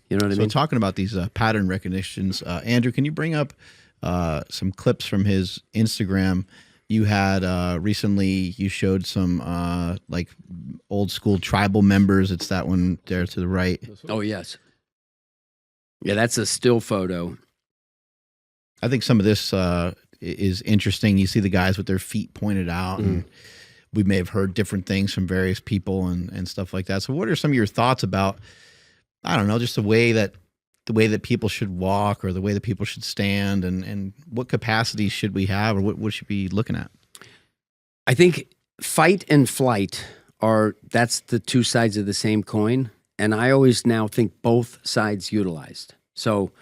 You know what I So mean? talking about these pattern recognitions, Andrew, can you bring up some clips from his Instagram? You had recently, you showed some like old school tribal members. It's that one there to the right. Oh, yes. Yeah, that's a still photo. I think some of this is interesting. You see the guys with their feet pointed out, and we may have heard different things from various people and stuff like that. So what are some of your thoughts about, I don't know, just the way that people should walk or the way that people should stand, and what capacities should we have, or what should we be looking at? I think fight and flight that's the two sides of the same coin. And I always now think both sides utilized. So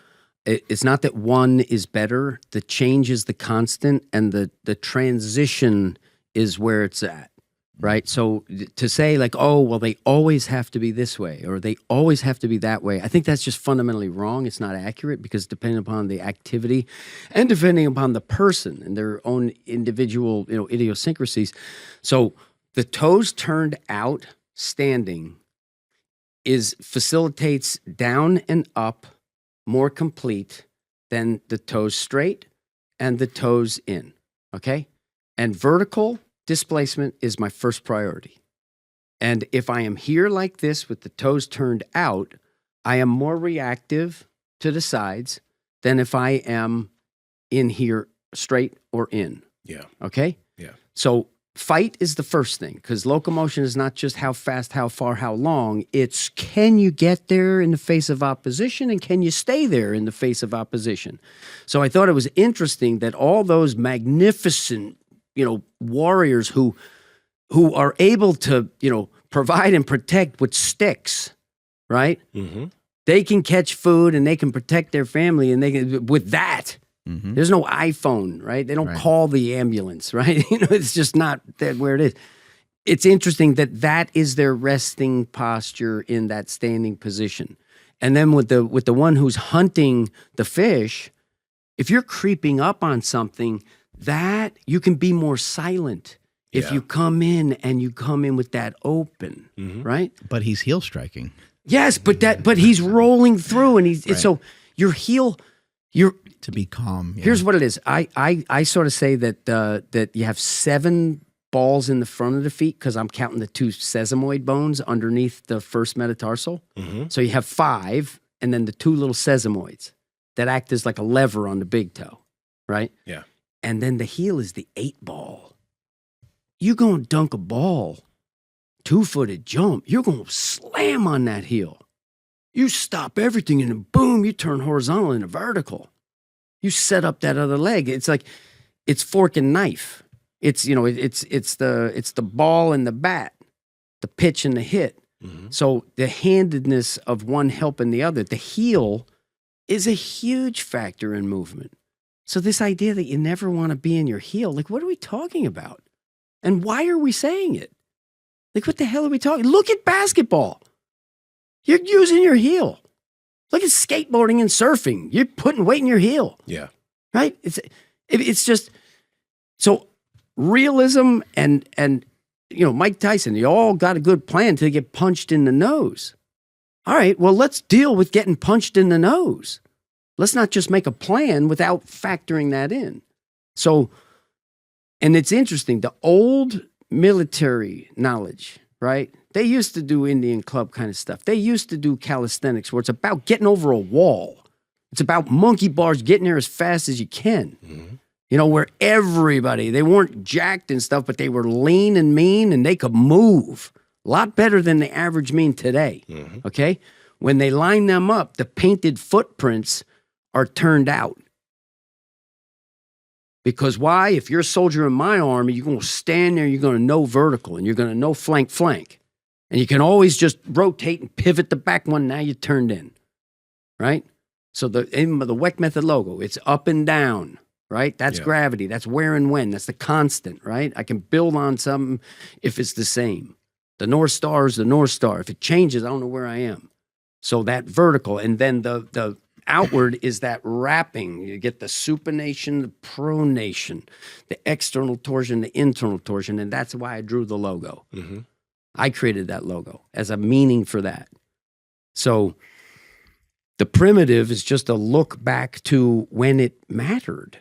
it's not that one is better. The change is the constant, and the transition is where it's at. Right. So to say like, oh, well, they always have to be this way or they always have to be that way, I think that's just fundamentally wrong. It's not accurate, because depending upon the activity and depending upon the person and their own individual, idiosyncrasies. So the toes turned out standing facilitates down and up more complete than the toes straight and the toes in. Okay. And vertical displacement is my first priority. And if I am here like this with the toes turned out, I am more reactive to the sides than if I am in here straight or in. Yeah. Okay? Yeah. So fight is the first thing, because locomotion is not just how fast, how far, how long. It's can you get there in the face of opposition, and can you stay there in the face of opposition? So I thought it was interesting that all those magnificent warriors who are able to, provide and protect with sticks, right? Mm-hmm. They can catch food and they can protect their family, and they can with that. Mm-hmm. There's no iPhone, right? They don't call the ambulance, right? It's just not that where it is. It's interesting that is their resting posture in that standing position. And then with the one who's hunting the fish, if you're creeping up on something, that you can be more silent if you come in with that open, right? But he's heel striking. Yes, but he's rolling through, and so your heel, to be calm. Yeah. Here's what it is. I sort of say that you have 7 balls in the front of the feet, because I'm counting the 2 sesamoid bones underneath the first metatarsal. Mm-hmm. So you have 5, and then the 2 little sesamoids that act as like a lever on the big toe, right? Yeah. And then the heel is the 8 ball. You're going to dunk a ball, 2-footed jump. You're going to slam on that heel. You stop everything, and then boom, you turn horizontal into vertical. You set up that other leg. It's like it's fork and knife. It's it's the ball and the bat, the pitch and the hit. Mm-hmm. So the handedness of one helping the other. The heel is a huge factor in movement. So this idea that you never want to be in your heel, like, what are we talking about? And why are we saying it? Like, what the hell are we talking? Look at basketball. You're using your heel. Look at skateboarding and surfing. You're putting weight in your heel. Yeah. Right? It's just, so realism and Mike Tyson, you all got a good plan till you get punched in the nose. All right, well, let's deal with getting punched in the nose. Let's not just make a plan without factoring that in. So, and it's interesting, the old military knowledge, right? They used to do Indian club kind of stuff. They used to do calisthenics, where it's about getting over a wall. It's about monkey bars, getting there as fast as you can. Mm-hmm. Where everybody, they weren't jacked and stuff, but they were lean and mean, and they could move a lot better than the average mean today. Mm-hmm. Okay? When they line them up, the painted footprints are turned out. Because why? If you're a soldier in my army, you're going to stand there, you're going to know vertical, and you're going to know flank. And you can always just rotate and pivot the back one. Now you turned in, right? So the Weck method logo, it's up and down, right? That's gravity. That's where and when. That's the constant, right? I can build on something if it's the same. The North Star is the North Star. If it changes, I don't know where I am. So that vertical, and then the outward is that wrapping. You get the supination, the pronation, the external torsion, the internal torsion, and that's why I drew the logo. Mm-hmm. I created that logo as a meaning for that. So The primitive is just a look back to when it mattered.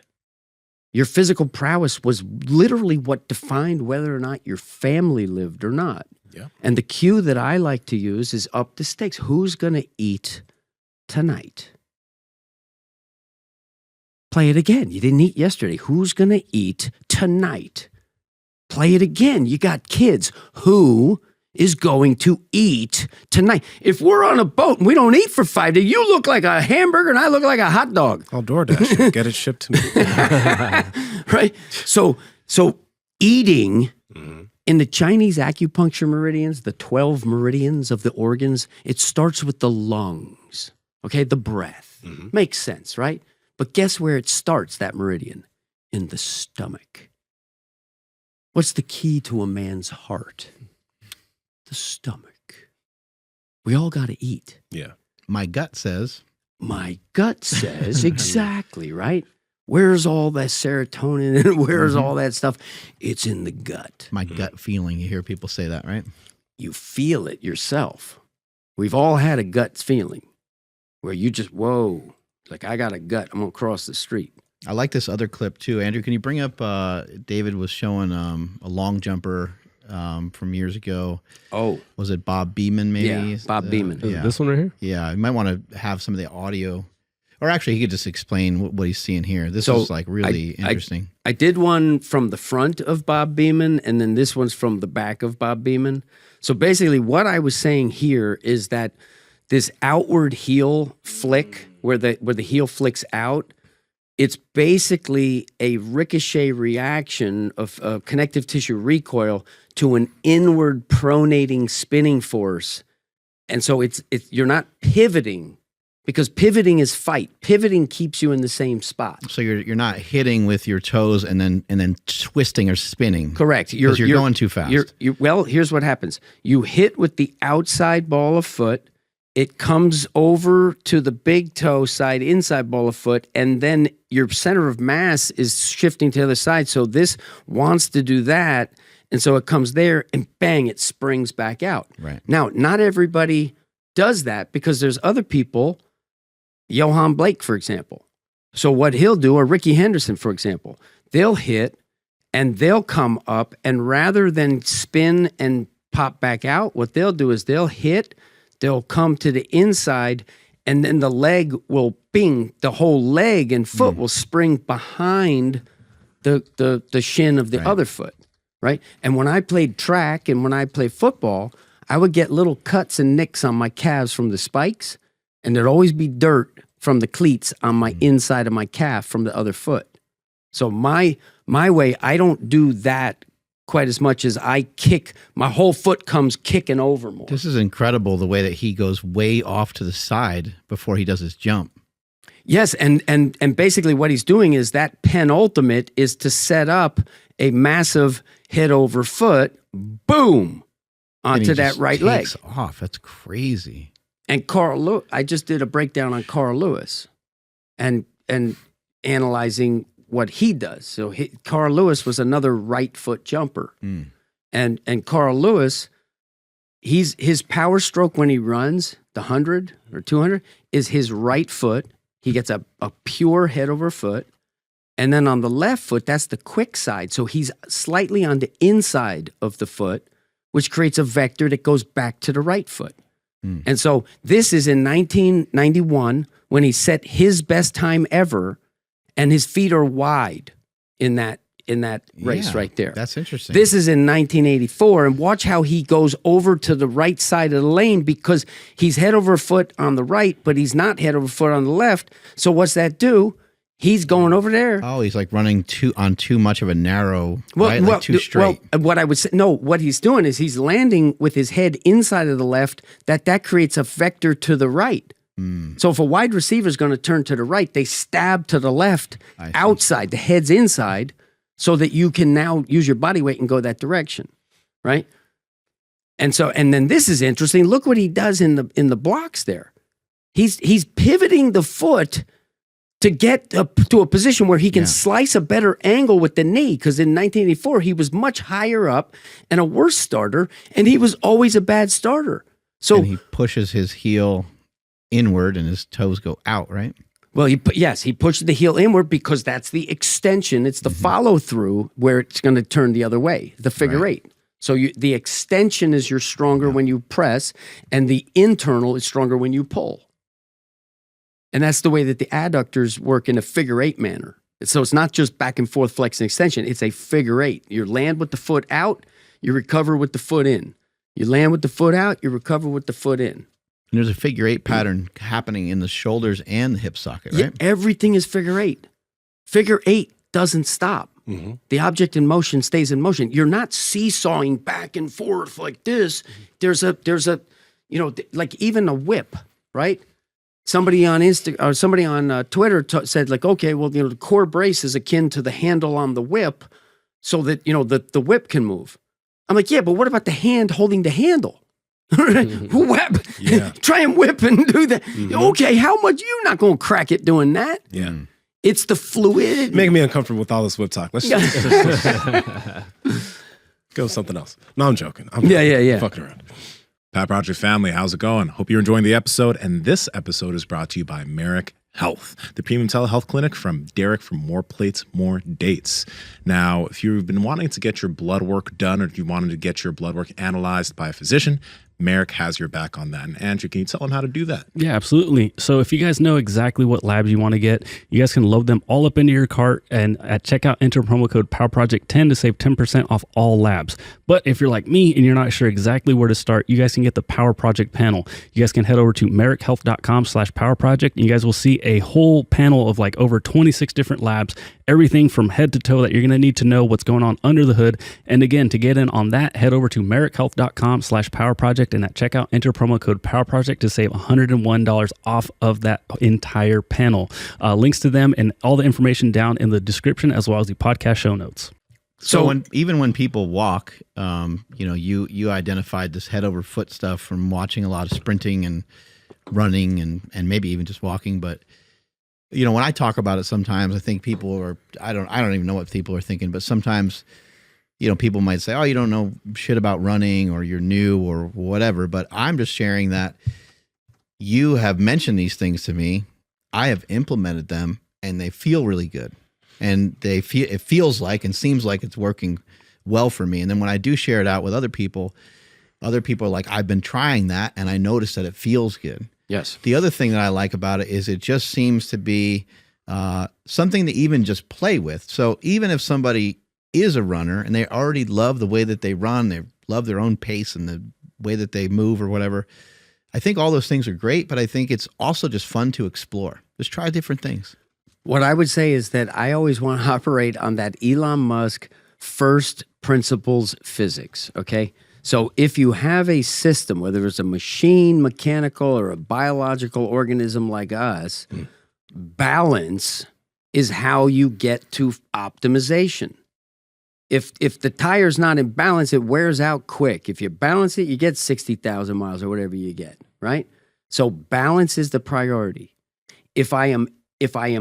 Your physical prowess was literally what defined whether or not your family lived or not. Yeah. And the cue that I like to use is up the stakes. Who's going to eat tonight? Play it again. You didn't eat yesterday. Who's going to eat tonight? Play it again. You got kids. Who is going to eat tonight? If we're on a boat and we don't eat for 5 days, you look like a hamburger and I look like a hot dog. I'll DoorDash it. Get it shipped to me. Right? So eating in the Chinese acupuncture meridians, the 12 meridians of the organs, it starts with the lungs, okay? The breath. Makes sense, right? But guess where it starts, that meridian? In the stomach. What's the key to a man's heart? The stomach. We all got to eat. Yeah. My gut says. My gut says, exactly, right? Where's all that serotonin and where's all that stuff? It's in the gut. My gut feeling. You hear people say that, right? You feel it yourself. We've all had a gut feeling where you just, whoa, like I got a gut. I'm going to cross the street. I like this other clip too. Andrew, can you bring up, David was showing a long jumper from years ago. Oh. Was it Bob Beeman maybe? Yeah, Bob Beeman. Yeah. This one right here? Yeah, you might want to have some of the audio. Or actually, he could just explain what he's seeing here. This So is like really interesting. I did one from the front of Bob Beeman, and then this one's from the back of Bob Beeman. So basically what I was saying here is that this outward heel flick, where the heel flicks out, it's basically a ricochet reaction of connective tissue recoil to an inward pronating spinning force. And so it's you're not pivoting, because pivoting is fight. Pivoting keeps you in the same spot. So you're not hitting with your toes and then twisting or spinning. Correct. You're going too fast. Well, here's what happens. You hit with the outside ball of foot. It comes over to the big toe side, inside ball of foot, and then your center of mass is shifting to the other side. So this wants to do that, and so it comes there, and bang, it springs back out. Right. Now, not everybody does that, because there's other people, Johan Blake, for example. So what he'll do, or Ricky Henderson, for example, they'll hit, and they'll come up, and rather than spin and pop back out, what they'll do is they'll hit, they'll come to the inside, and then the leg will bing. The whole leg and foot will spring behind the shin of the other foot, right? And when I played track and when I played football, I would get little cuts and nicks on my calves from the spikes, and there'd always be dirt from the cleats on my inside of my calf from the other foot. So my way, I don't do that quite as much as I kick. My whole foot comes kicking over more. This is incredible, the way that he goes way off to the side before he does his jump. Yes, and basically what he's doing is that penultimate is to set up a massive head over foot, boom, And he onto that just right leg. takes off. That's crazy. And Carl Lewis, I just did a breakdown on Carl Lewis and analyzing what he does. So Carl Lewis was another right foot jumper. And Carl Lewis, his power stroke when he runs, the 100 or 200, is his right foot. He gets a pure head over foot. And then on the left foot, that's the quick side. So he's slightly on the inside of the foot, which creates a vector that goes back to the right foot. And so this is in 1991 when he set his best time ever, and his feet are wide in that race right there. That's interesting. This is in 1984, and watch how he goes over to the right side of the lane, because he's head over foot on the right, but he's not head over foot on the left. So what's that do? He's going over there. Oh, he's like running too much of a narrow, right? Like too straight. Well, what I would say, no, what he's doing is he's landing with his head inside of the left. That creates a vector to the right. So if a wide receiver is going to turn to the right, they stab to the left outside, the head's inside, so that you can now use your body weight and go that direction, right? And then this is interesting. Look what he does in the blocks there. He's pivoting the foot to get to a position where he can slice a better angle with the knee, because in 1984 he was much higher up and a worse starter, and he was always a bad starter. So and he pushes his heel inward and his toes go out, right? Well, he pushes the heel inward because that's the extension. It's the follow through where it's going to turn the other way, the figure eight. So the extension is your stronger when you press, and the internal is stronger when you pull. And that's the way that the adductors work in a figure eight manner. So it's not just back and forth flex and extension. It's a figure eight. You land with the foot out, you recover with the foot in. You land with the foot out, you recover with the foot in. And there's a figure eight pattern happening in the shoulders and the hip socket, right? Yeah, everything is figure eight. Figure eight doesn't stop. Mm-hmm. The object in motion stays in motion. You're not seesawing back and forth like this. There's a, like even a whip, right? Somebody on Twitter said like, okay, well, the core brace is akin to the handle on the whip, so that the whip can move. I'm like, yeah, but what about the hand holding the handle? Whip, try and whip and do that. Okay, how much? You're not going to crack it doing that. Yeah. It's the fluidity. Making me uncomfortable with all this whip talk. Let's go with something else. No, I'm joking. I'm fucking around. Power Project family, how's it going? Hope you're enjoying the episode. And this episode is brought to you by Merrick Health, the premium telehealth clinic from Derek from More Plates, More Dates. Now, if you've been wanting to get your blood work done, or if you wanted to get your blood work analyzed by a physician, Merrick has your back on that. And Andrew, can you tell them how to do that? Yeah, absolutely. So if you guys know exactly what labs you want to get, you guys can load them all up into your cart, and at checkout, enter promo code PowerProject10 to save 10% off all labs. But if you're like me and you're not sure exactly where to start, you guys can get the Power Project panel. You guys can head over to merrickhealth.com/powerproject, and you guys will see a whole panel of like over 26 different labs, everything from head to toe that you're going to need to know what's going on under the hood. And again, to get in on that, head over to merrickhealth.com/powerproject, and at checkout, enter promo code PowerProject to save $101 off of that entire panel. Links to them and all the information down in the description, as well as the podcast show notes. So even when people walk, you identified this head over foot stuff from watching a lot of sprinting and running and maybe even just walking. But when I talk about it, sometimes I think people are, I don't even know what people are thinking, but sometimes, people might say, oh, you don't know shit about running, or you're new or whatever. But I'm just sharing that you have mentioned these things to me. I have implemented them, and they feel really good. And it feels like and seems like it's working well for me. And then when I do share it out with other people are like, I've been trying that, and I noticed that it feels good. Yes. The other thing that I like about it is it just seems to be something to even just play with. So even if somebody is a runner and they already love the way that they run, they love their own pace and the way that they move or whatever, I think all those things are great, but I think it's also just fun to explore. Just try different things. What I would say is that I always want to operate on that Elon Musk first principles physics, okay? So if you have a system, whether it's a machine, mechanical, or a biological organism like us, balance is how you get to optimization. If the tire's not in balance, it wears out quick. If you balance it, you get 60,000 miles or whatever you get, right? So balance is the priority. If I am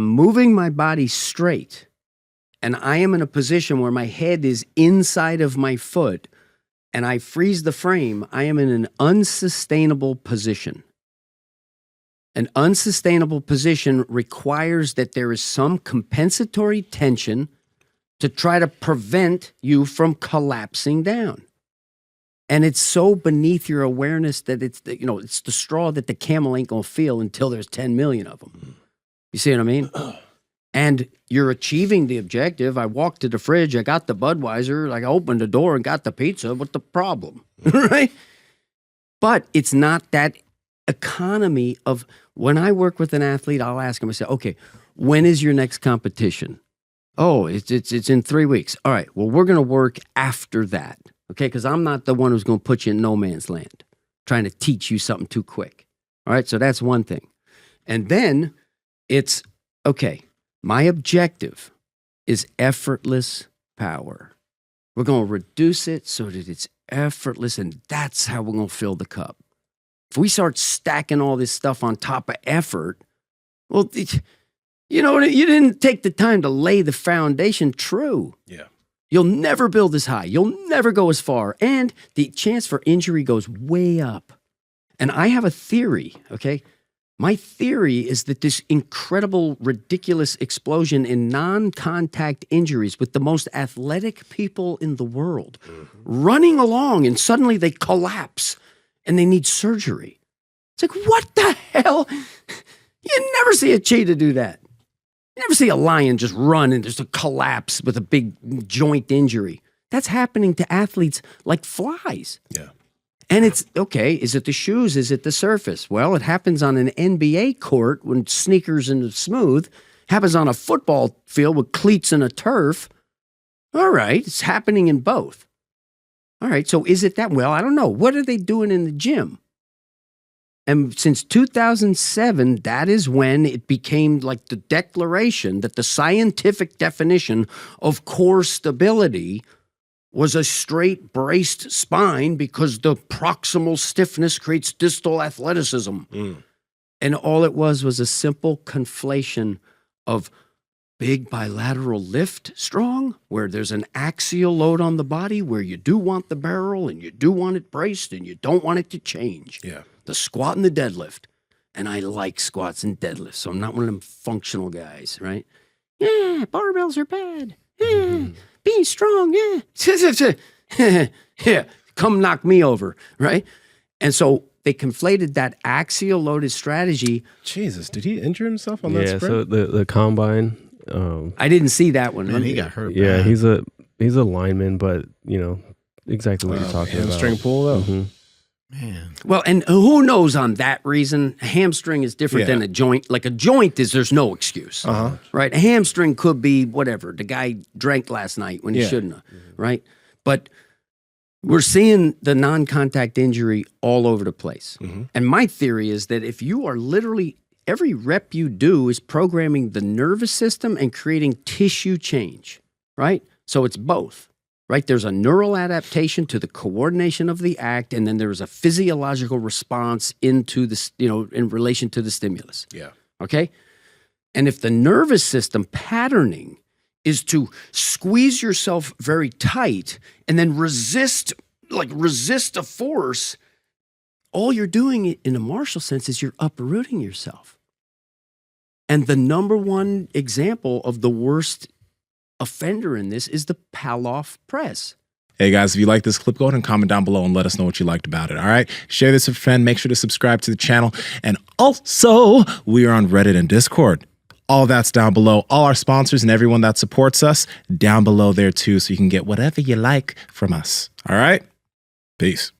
moving my body straight and I am in a position where my head is inside of my foot and I freeze the frame, I am in an unsustainable position. An unsustainable position requires that there is some compensatory tension to try to prevent you from collapsing down. And it's so beneath your awareness that it's the straw that the camel ain't gonna feel until there's 10 million of them. You see what I mean? And you're achieving the objective. I walked to the fridge, I got the Budweiser, I opened the door and got the pizza. What's the problem? Right? But it's not that economy of, when I work with an athlete, I'll ask him, I say, okay, when is your next competition? Oh, it's in 3 weeks. All right, well, we're going to work after that, okay? Because I'm not the one who's going to put you in no man's land, trying to teach you something too quick. All right, so that's one thing. And then it's, okay, my objective is effortless power. We're going to reduce it so that it's effortless, and that's how we're going to fill the cup. If we start stacking all this stuff on top of effort, well, you didn't take the time to lay the foundation true. Yeah. You'll never build as high. You'll never go as far. And the chance for injury goes way up. And I have a theory, okay? My theory is that this incredible, ridiculous explosion in non-contact injuries with the most athletic people in the world running along, and suddenly they collapse and they need surgery. It's like, what the hell? You never see a cheetah do that. You never see a lion just run and just a collapse with a big joint injury. That's happening to athletes like flies. Yeah. And it's, okay, is it the shoes? Is it the surface? Well, it happens on an NBA court when sneakers and smooth. Happens on a football field with cleats and a turf. All right, it's happening in both. All right, so is it that? Well, I don't know. What are they doing in the gym? And since 2007, that is when it became like the declaration that the scientific definition of core stability was a straight braced spine because the proximal stiffness creates distal athleticism. And all it was a simple conflation of big bilateral lift strong, where there's an axial load on the body, where you do want the barrel and you do want it braced and you don't want it to change. Yeah. The squat and the deadlift. And I like squats and deadlifts, so I'm not one of them functional guys, right? Yeah, barbells are bad. Yeah. Being strong, yeah. Yeah, come knock me over, right? And so they conflated that axial loaded strategy. Jesus, did he injure himself on that Yeah, sprint? so the combine. I didn't see that one. Man, he got hurt. Yeah, bad. he's a lineman, but you know exactly what you're talking about. Hamstring pull, though. Mhm. Man. Well, and who knows on that reason? A hamstring is different than a joint. Like a joint there's no excuse, right? A hamstring could be whatever. The guy drank last night when he shouldn't have, right? But we're seeing the non-contact injury all over the place. And my theory is that if you are literally, every rep you do is programming the nervous system and creating tissue change, right? So it's both. Right? There's a neural adaptation to the coordination of the act, and then there's a physiological response into the, in relation to the stimulus. Yeah. Okay? And if the nervous system patterning is to squeeze yourself very tight and then resist a force, all you're doing in a martial sense is you're uprooting yourself. And the number one example of the worst offender in this is the Palloff press. Hey guys, if you like this clip, go ahead and comment down below and let us know what you liked about it. All right. Share this with a friend. Make sure to subscribe to the channel. And also, we are on Reddit and Discord. All that's down below. All our sponsors and everyone that supports us down below there too. So you can get whatever you like from us. All right. Peace.